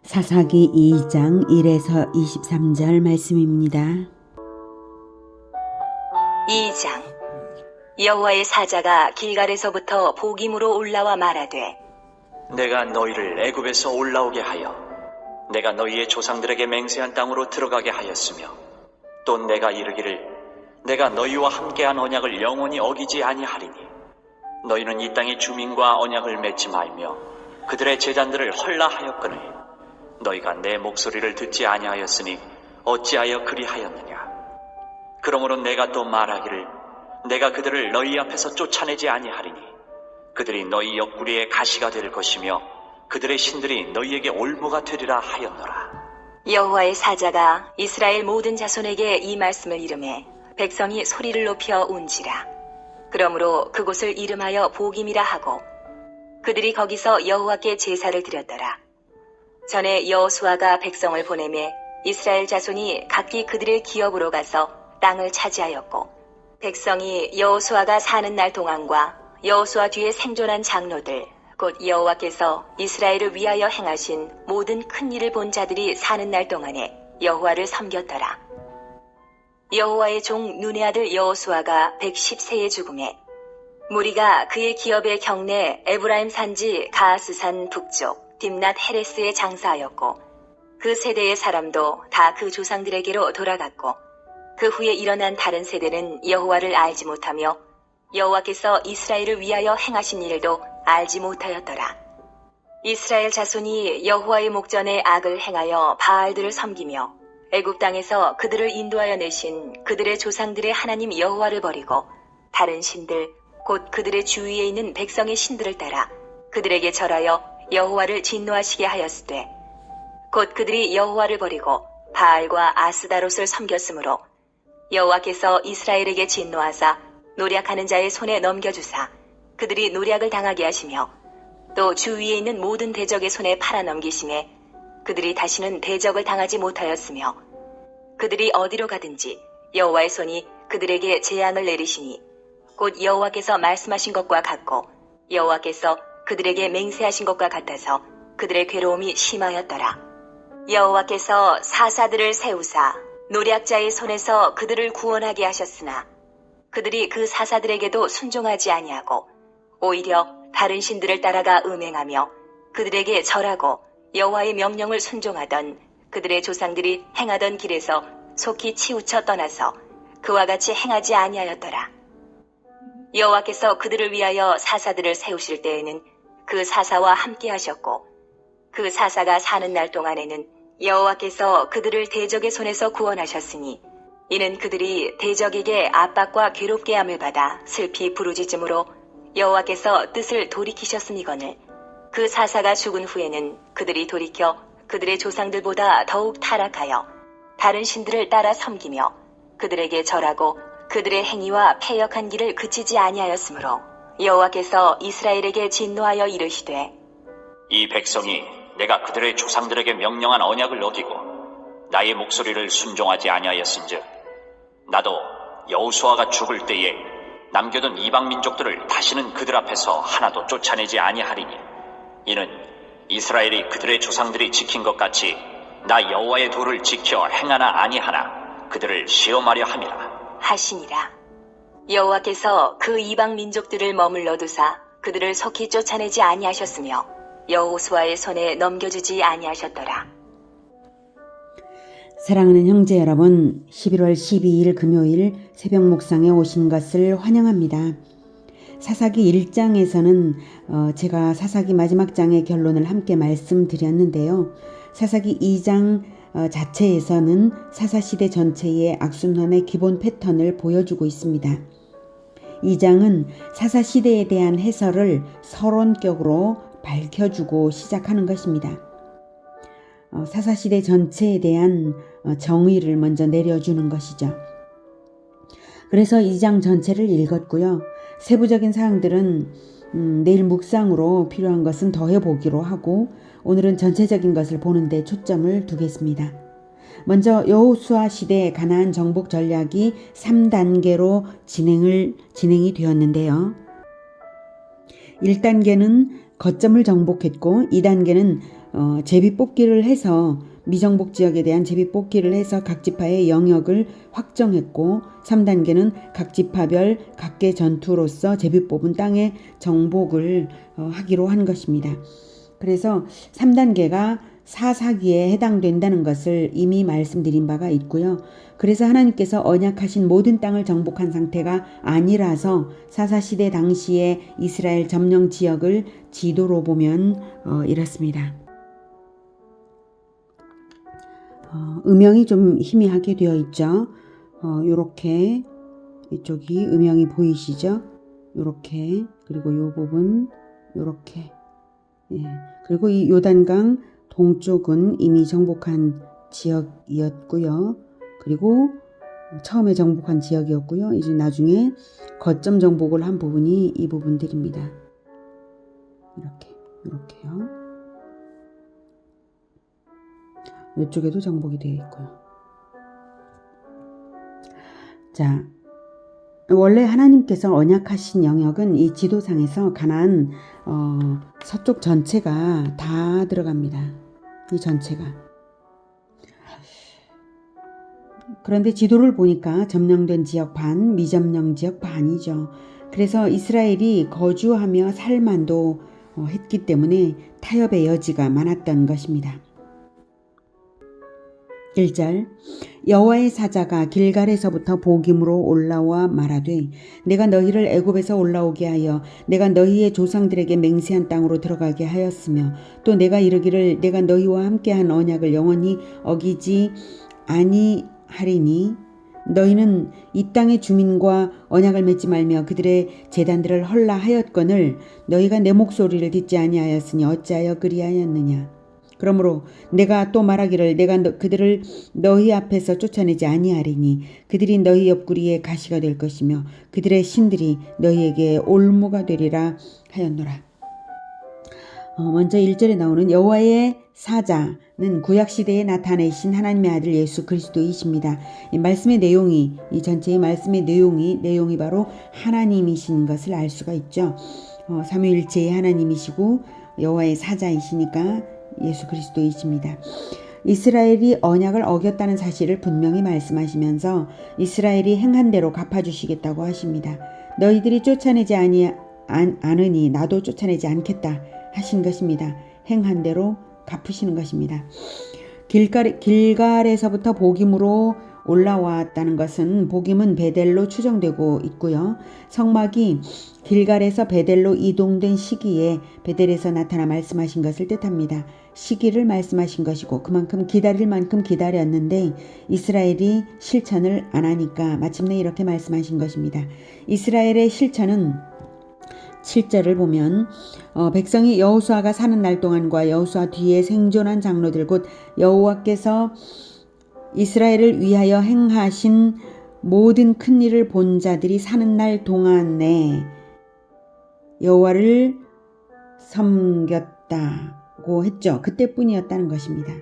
사사기 2장 1에서 23절 말씀입니다. 2장. 여호와의 사자가 길갈에서부터 보김으로 올라와 말하되, 내가 너희를 애굽에서 올라오게 하여 내가 너희의 조상들에게 맹세한 땅으로 들어가게 하였으며, 또 내가 이르기를 내가 너희와 함께한 언약을 영원히 어기지 아니하리니, 너희는 이 땅의 주민과 언약을 맺지 말며 그들의 제단들을 헐라하였거늘 너희가 내 목소리를 듣지 아니하였으니 어찌하여 그리하였느냐. 그러므로 내가 또 말하기를 내가 그들을 너희 앞에서 쫓아내지 아니하리니 그들이 너희 옆구리에 가시가 될 것이며 그들의 신들이 너희에게 올무가 되리라 하였노라. 여호와의 사자가 이스라엘 모든 자손에게 이 말씀을 이르매 백성이 소리를 높여 운지라. 그러므로 그곳을 이름하여 보김이라 하고 그들이 거기서 여호와께 제사를 드렸더라. 전에 여호수아가 백성을 보내매 이스라엘 자손이 각기 그들의 기업으로 가서 땅을 차지하였고, 백성이 여호수아가 사는 날 동안과 여호수아 뒤에 생존한 장로들 곧 여호와께서 이스라엘을 위하여 행하신 모든 큰 일을 본 자들이 사는 날 동안에 여호와를 섬겼더라. 여호와의 종 눈의 아들 여호수아가 110세에 죽음에 무리가 그의 기업의 경내 에브라임 산지 가하스산 북쪽 딥낫 헤레스에 장사하였고, 그 세대의 사람도 다 그 조상들에게로 돌아갔고, 그 후에 일어난 다른 세대는 여호와를 알지 못하며 여호와께서 이스라엘을 위하여 행하신 일도 알지 못하였더라. 이스라엘 자손이 여호와의 목전에 악을 행하여 바알들을 섬기며 애굽 땅에서 그들을 인도하여 내신 그들의 조상들의 하나님 여호와를 버리고 다른 신들 곧 그들의 주위에 있는 백성의 신들을 따라 그들에게 절하여 여호와를 진노하시게 하였으되, 곧 그들이 여호와를 버리고 바알과 아스다롯을 섬겼으므로 여호와께서 이스라엘에게 진노하사 노략하는 자의 손에 넘겨주사 그들이 노략을 당하게 하시며, 또 주위에 있는 모든 대적의 손에 팔아넘기심에 그들이 다시는 대적을 당하지 못하였으며, 그들이 어디로 가든지 여호와의 손이 그들에게 재앙을 내리시니 곧 여호와께서 말씀하신 것과 같고 여호와께서 그들에게 맹세하신 것과 같아서 그들의 괴로움이 심하였더라. 여호와께서 사사들을 세우사 노략자의 손에서 그들을 구원하게 하셨으나 그들이 그 사사들에게도 순종하지 아니하고 오히려 다른 신들을 따라가 음행하며 그들에게 절하고 여호와의 명령을 순종하던 그들의 조상들이 행하던 길에서 속히 치우쳐 떠나서 그와 같이 행하지 아니하였더라. 여호와께서 그들을 위하여 사사들을 세우실 때에는 그 사사와 함께 하셨고, 그 사사가 사는 날 동안에는 여호와께서 그들을 대적의 손에서 구원하셨으니, 이는 그들이 대적에게 압박과 괴롭게 함을 받아 슬피 부르짖음으로 여호와께서 뜻을 돌이키셨음이거늘, 그 사사가 죽은 후에는 그들이 돌이켜 그들의 조상들보다 더욱 타락하여 다른 신들을 따라 섬기며 그들에게 절하고 그들의 행위와 패역한 길을 그치지 아니하였으므로 여호와께서 이스라엘에게 진노하여 이르시되, 이 백성이 내가 그들의 조상들에게 명령한 언약을 어기고 나의 목소리를 순종하지 아니하였은즉 나도 여호수아가 죽을 때에 남겨둔 이방 민족들을 다시는 그들 앞에서 하나도 쫓아내지 아니하리니, 이는 이스라엘이 그들의 조상들이 지킨 것 같이 나 여호와의 도를 지켜 행하나 아니하나 그들을 시험하려 함이라 하시니라. 여호와께서 그 이방 민족들을 머물러 두사 그들을 속히 쫓아내지 아니하셨으며 여호수아의 손에 넘겨주지 아니하셨더라. 사랑하는 형제 여러분, 11월 12일 금요일 새벽 묵상에 오신 것을 환영합니다. 사사기 1장에서는 제가 사사기 마지막 장의 결론을 함께 말씀드렸는데요. 사사기 2장 자체에서는 사사시대 전체의 악순환의 기본 패턴을 보여주고 있습니다. 2장은 사사시대에 대한 해설을 서론격으로 밝혀주고 시작하는 것입니다. 사사시대 전체에 대한 정의를 먼저 내려주는 것이죠. 그래서 2장 전체를 읽었고요. 세부적인 사항들은 내일 묵상으로 필요한 것은 더해보기로 하고 오늘은 전체적인 것을 보는 데 초점을 두겠습니다. 먼저 여호수아 시대 가나안 정복 전략이 3단계로 진행이 되었는데요. 1단계는 거점을 정복했고 2단계는 제비뽑기를 해서 미정복 지역에 대한 제비뽑기를 해서 각 지파의 영역을 확정했고 3단계는 각 지파별 각계 전투로서 제비뽑은 땅의 정복을 하기로 한 것입니다. 그래서 3단계가 사사기에 해당된다는 것을 이미 말씀드린 바가 있고요. 그래서 하나님께서 언약하신 모든 땅을 정복한 상태가 아니라서 사사시대 당시의 이스라엘 점령 지역을 지도로 보면 이렇습니다. 음영이 좀 희미하게 되어 있죠. 요렇게 이쪽이 음영이 보이시죠? 요렇게 그리고 요 부분 요렇게 그리고 이 요단강 동쪽은 이미 정복한 지역이었고요. 그리고 처음에 정복한 지역이었고요. 이제 나중에 거점 정복을 한 부분이 이 부분들입니다. 이렇게요. 이쪽에도 정복이 되어 있고요. 자, 원래 하나님께서 언약하신 영역은 이 지도상에서 가나안 서쪽 전체가 다 들어갑니다. 이 전체가. 그런데 지도를 보니까 점령된 지역 반, 미점령 지역 반이죠. 그래서 이스라엘이 거주하며 살만도 했기 때문에 타협의 여지가 많았던 것입니다. 1절 여호와의 사자가 길갈에서부터 보김으로 올라와 말하되 내가 너희를 애굽에서 올라오게 하여 내가 너희의 조상들에게 맹세한 땅으로 들어가게 하였으며 또 내가 이르기를 내가 너희와 함께한 언약을 영원히 어기지 아니하리니 너희는 이 땅의 주민과 언약을 맺지 말며 그들의 제단들을 헐라 하였거늘 너희가 내 목소리를 듣지 아니하였으니 어찌하여 그리하였느냐. 그러므로 내가 또 말하기를 내가 그들을 너희 앞에서 쫓아내지 아니하리니 그들이 너희 옆구리에 가시가 될 것이며 그들의 신들이 너희에게 올무가 되리라 하였노라. 먼저 1절에 나오는 여호와의 사자는 구약시대에 나타내신 하나님의 아들 예수 그리스도이십니다. 이 말씀의 내용이 이 전체의 말씀의 내용이 바로 하나님이신 것을 알 수가 있죠. 삼위일체의 하나님이시고 여호와의 사자이시니까 예수 그리스도이십니다. 이스라엘이 언약을 어겼다는 사실을 분명히 말씀하시면서 이스라엘이 행한 대로 갚아주시겠다고 하십니다. 너희들이 쫓아내지 않으니 나도 쫓아내지 않겠다 하신 것입니다. 행한 대로 갚으시는 것입니다. 길갈에서부터 보김으로 올라왔다는 것은 보김은 베델로 추정되고 있고요. 성막이 길갈에서 베델로 이동된 시기에 베델에서 나타나 말씀하신 것을 뜻합니다. 시기를 말씀하신 것이고 그만큼 기다릴 만큼 기다렸는데 이스라엘이 실천을 안 하니까 마침내 이렇게 말씀하신 것입니다. 이스라엘의 실천은 7절을 보면 백성이 여호수아가 사는 날 동안과 여호수아 뒤에 생존한 장로들 곧 여호와께서 이스라엘을 위하여 행하신 모든 큰 일을 본 자들이 사는 날 동안에 여호와를 섬겼다고 했죠. 그때뿐이었다는 것입니다.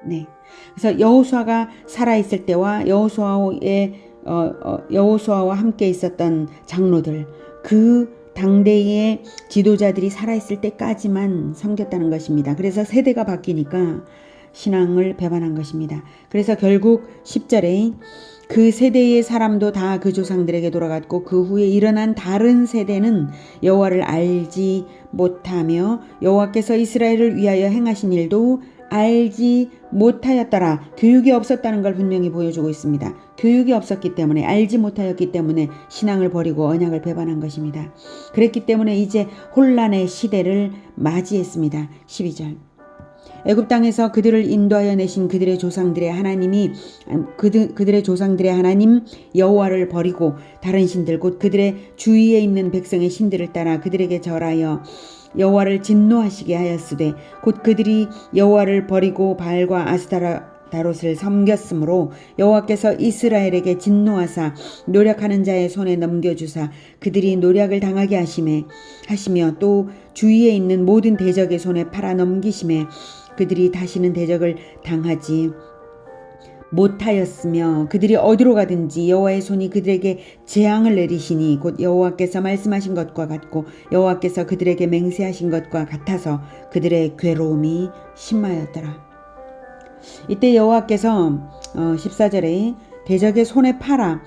네. 그래서 여호수아가 살아있을 때와 여호수아와 함께 있었던 장로들 그 당대의 지도자들이 살아있을 때까지만 섬겼다는 것입니다. 그래서 세대가 바뀌니까 신앙을 배반한 것입니다. 그래서 결국 10절에 그 세대의 사람도 다 그 조상들에게 돌아갔고 그 후에 일어난 다른 세대는 여호와를 알지 못하며 여호와께서 이스라엘을 위하여 행하신 일도 알지 못하였더라. 교육이 없었다는 걸 분명히 보여주고 있습니다. 교육이 없었기 때문에 알지 못하였기 때문에 신앙을 버리고 언약을 배반한 것입니다. 그랬기 때문에 이제 혼란의 시대를 맞이했습니다. 12절 애굽 땅에서 그들을 인도하여 내신 그들의 조상들의 하나님 여호와를 버리고 다른 신들 곧 그들의 주위에 있는 백성의 신들을 따라 그들에게 절하여 여호와를 진노하시게 하였으되 곧 그들이 여호와를 버리고 바알과 아스타롯을 섬겼으므로 여호와께서 이스라엘에게 진노하사 노력하는 자의 손에 넘겨주사 그들이 노력을 당하게 하시며 또 주위에 있는 모든 대적의 손에 팔아 넘기심에 그들이 다시는 대적을 당하지 못하였으며 그들이 어디로 가든지 여호와의 손이 그들에게 재앙을 내리시니 곧 여호와께서 말씀하신 것과 같고 여호와께서 그들에게 맹세하신 것과 같아서 그들의 괴로움이 심하였더라. 이때 여호와께서 14절에 대적의 손에 팔아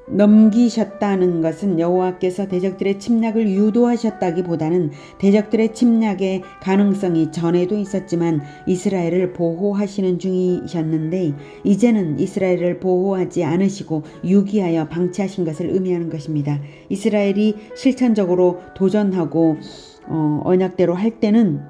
넘기셨다는 것은 여호와께서 대적들의 침략을 유도하셨다기보다는 대적들의 침략의 가능성이 전에도 있었지만 이스라엘을 보호하시는 중이셨는데 이제는 이스라엘을 보호하지 않으시고 유기하여 방치하신 것을 의미하는 것입니다. 이스라엘이 실천적으로 도전하고 언약대로 할 때는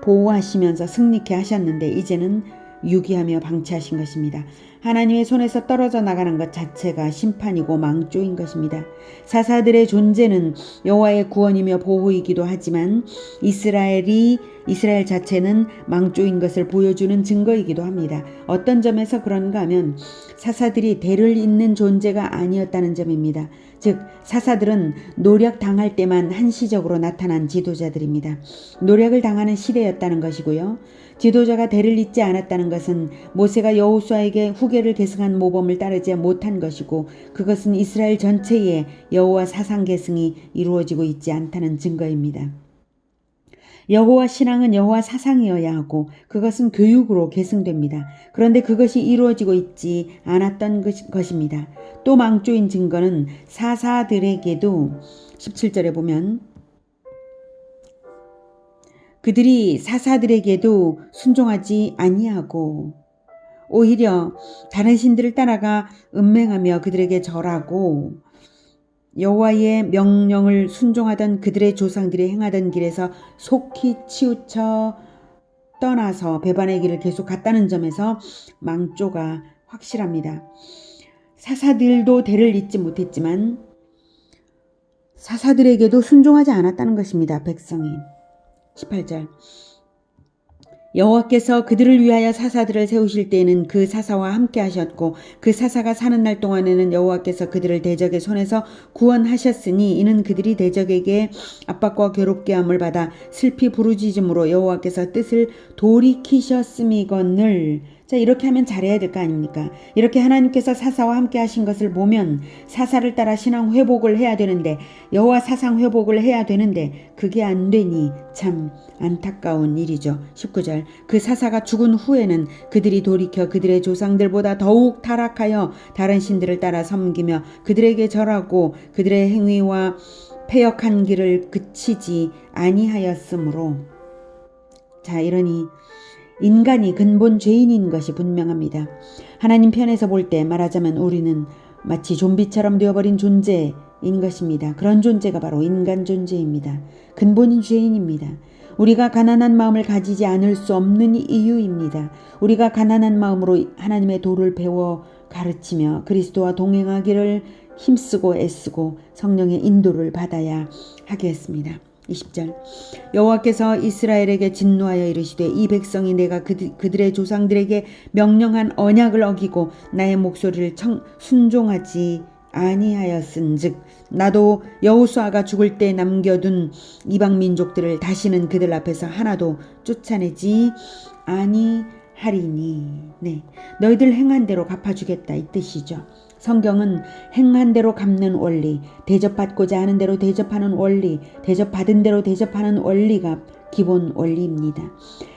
보호하시면서 승리케 하셨는데 이제는 유기하며 방치하신 것입니다. 하나님의 손에서 떨어져 나가는 것 자체가 심판이고 망조인 것입니다. 사사들의 존재는 여호와의 구원이며 보호이기도 하지만 이스라엘 자체는 망조인 것을 보여주는 증거이기도 합니다. 어떤 점에서 그런가 하면 사사들이 대를 잇는 존재가 아니었다는 점입니다. 즉 사사들은 노력 당할 때만 한시적으로 나타난 지도자들입니다. 노력을 당하는 시대였다는 것이고요. 지도자가 대를 잇지 않았다는 것은 모세가 여호수아에게 후계를 계승한 모범을 따르지 못한 것이고 그것은 이스라엘 전체에 여호와 사상 계승이 이루어지고 있지 않다는 증거입니다. 여호와 신앙은 여호와 사상이어야 하고 그것은 교육으로 계승됩니다. 그런데 그것이 이루어지고 있지 않았던 것입니다. 또 망조인 증거는 사사들에게도 17절에 보면 그들이 사사들에게도 순종하지 아니하고 오히려 다른 신들을 따라가 음행하며 그들에게 절하고 여호와의 명령을 순종하던 그들의 조상들이 행하던 길에서 속히 치우쳐 떠나서 배반의 길을 계속 갔다는 점에서 망조가 확실합니다. 사사들도 대를 잇지 못했지만 사사들에게도 순종하지 않았다는 것입니다. 백성이. 18절 여호와께서 그들을 위하여 사사들을 세우실 때에는 그 사사와 함께 하셨고 그 사사가 사는 날 동안에는 여호와께서 그들을 대적의 손에서 구원하셨으니 이는 그들이 대적에게 압박과 괴롭게 함을 받아 슬피 부르짖음으로 여호와께서 뜻을 돌이키셨음이거늘. 자, 이렇게 하면 잘해야 될 거 아닙니까? 이렇게 하나님께서 사사와 함께 하신 것을 보면 사사를 따라 신앙 회복을 해야 되는데 여호와 사상 회복을 해야 되는데 그게 안 되니 참 안타까운 일이죠. 19절 그 사사가 죽은 후에는 그들이 돌이켜 그들의 조상들보다 더욱 타락하여 다른 신들을 따라 섬기며 그들에게 절하고 그들의 행위와 패역한 길을 그치지 아니하였으므로. 자, 이러니 인간이 근본 죄인인 것이 분명합니다. 하나님 편에서 볼 때 말하자면 우리는 마치 좀비처럼 되어버린 존재인 것입니다. 그런 존재가 바로 인간 존재입니다. 근본인 죄인입니다. 우리가 가난한 마음을 가지지 않을 수 없는 이유입니다. 우리가 가난한 마음으로 하나님의 도를 배워 가르치며 그리스도와 동행하기를 힘쓰고 애쓰고 성령의 인도를 받아야 하겠습니다. 20절 여호와께서 이스라엘에게 진노하여 이르시되 이 백성이 내가 그들의 조상들에게 명령한 언약을 어기고 나의 목소리를 순종하지 아니하였은즉 나도 여호수아가 죽을 때 남겨둔 이방 민족들을 다시는 그들 앞에서 하나도 쫓아내지 아니하리니. 네, 너희들 행한 대로 갚아주겠다 이 뜻이죠. 성경은 행한 대로 갚는 원리, 대접받고자 하는 대로 대접하는 원리, 대접받은 대로 대접하는 원리가 기본 원리입니다.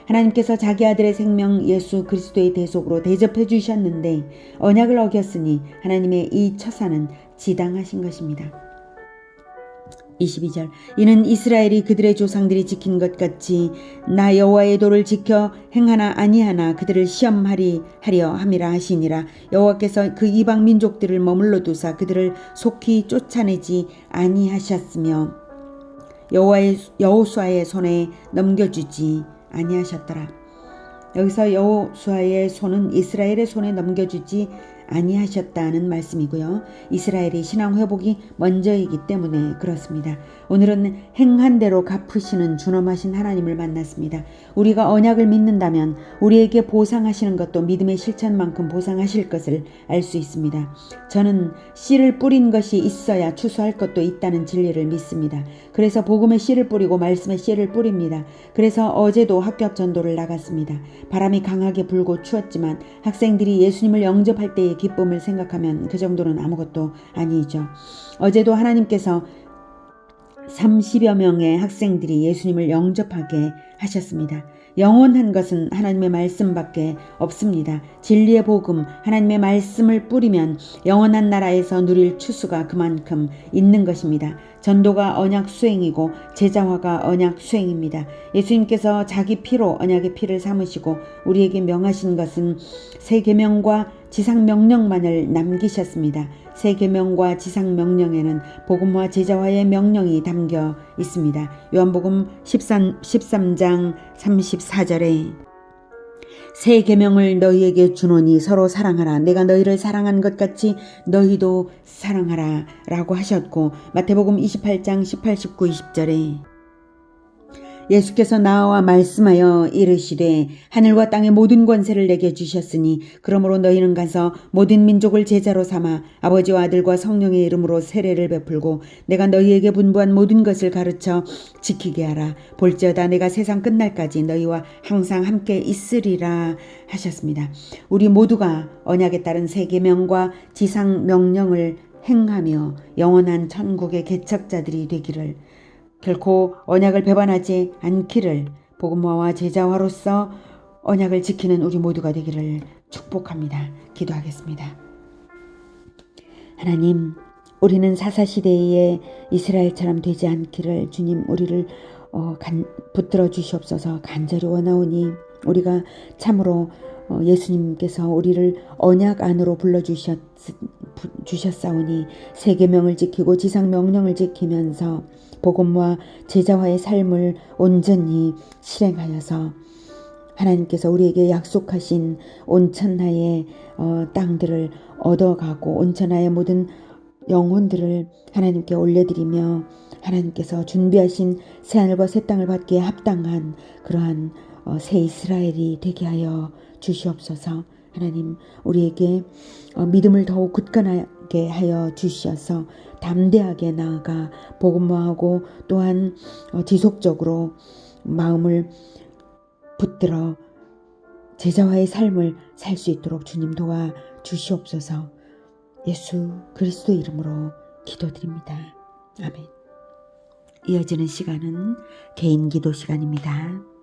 하나님께서 자기 아들의 생명 예수 그리스도의 대속으로 대접해 주셨는데 언약을 어겼으니 하나님의 이 처사는 지당하신 것입니다. 22절 이는 이스라엘이 그들의 조상들이 지킨 것 같이 나 여호와의 도를 지켜 행하나 아니하나 그들을 시험하려 함이라 하시니라. 여호와께서 그 이방 민족들을 머물러 두사 그들을 속히 쫓아내지 아니하셨으며 여호수아의 손에 넘겨주지 아니하셨더라. 여기서 여호수아의 손은 이스라엘의 손에 넘겨주지 아니하셨다는 말씀이고요. 이스라엘이 신앙 회복이 먼저이기 때문에 그렇습니다. 오늘은 행한 대로 갚으시는 준엄하신 하나님을 만났습니다. 우리가 언약을 믿는다면 우리에게 보상하시는 것도 믿음의 실천만큼 보상하실 것을 알 수 있습니다. 저는 씨를 뿌린 것이 있어야 추수할 것도 있다는 진리를 믿습니다. 그래서 복음의 씨를 뿌리고 말씀의 씨를 뿌립니다. 그래서 어제도 학교 전도를 나갔습니다. 바람이 강하게 불고 추웠지만 학생들이 예수님을 영접할 때의 기쁨을 생각하면 그 정도는 아무것도 아니죠. 어제도 하나님께서 30여 명의 학생들이 예수님을 영접하게 하셨습니다. 영원한 것은 하나님의 말씀밖에 없습니다. 진리의 복음, 하나님의 말씀을 뿌리면 영원한 나라에서 누릴 추수가 그만큼 있는 것입니다. 전도가 언약 수행이고 제자화가 언약 수행입니다. 예수님께서 자기 피로 언약의 피를 삼으시고 우리에게 명하신 것은 새 계명과 지상 명령만을 남기셨습니다. 새 계명과 지상 명령에는 복음과 제자화의 명령이 담겨 있습니다. 요한복음 13장 34절에 새 계명을 너희에게 주노니 서로 사랑하라. 내가 너희를 사랑한 것 같이 너희도 사랑하라 라고 하셨고, 마태복음 28장 18, 19, 20절에 예수께서 나와 말씀하여 이르시되 하늘과 땅의 모든 권세를 내게 주셨으니 그러므로 너희는 가서 모든 민족을 제자로 삼아 아버지와 아들과 성령의 이름으로 세례를 베풀고 내가 너희에게 분부한 모든 것을 가르쳐 지키게 하라. 볼지어다 내가 세상 끝날까지 너희와 항상 함께 있으리라 하셨습니다. 우리 모두가 언약에 따른 새 계명과 지상 명령을 행하며 영원한 천국의 개척자들이 되기를, 결코 언약을 배반하지 않기를, 복음화와 제자화로서 언약을 지키는 우리 모두가 되기를 축복합니다. 기도하겠습니다. 하나님, 우리는 사사시대의 이스라엘처럼 되지 않기를 주님 우리를 붙들어 주시옵소서. 간절히 원하오니 우리가 참으로 예수님께서 우리를 언약 안으로 불러주셨사오니 새 계명을 지키고 지상 명령을 지키면서 복음과 제자화의 삶을 온전히 실행하여서 하나님께서 우리에게 약속하신 온천하의 땅들을 얻어가고 온천하의 모든 영혼들을 하나님께 올려드리며 하나님께서 준비하신 새하늘과 새 땅을 받기에 합당한 그러한 새 이스라엘이 되게 하여 주시옵소서. 하나님, 우리에게 믿음을 더욱 굳건하게 하여 주시어서 담대하게 나아가 복음화하고 또한 지속적으로 마음을 붙들어 제자화의 삶을 살 수 있도록 주님 도와 주시옵소서. 예수 그리스도 이름으로 기도드립니다. 아멘. 이어지는 시간은 개인 기도 시간입니다.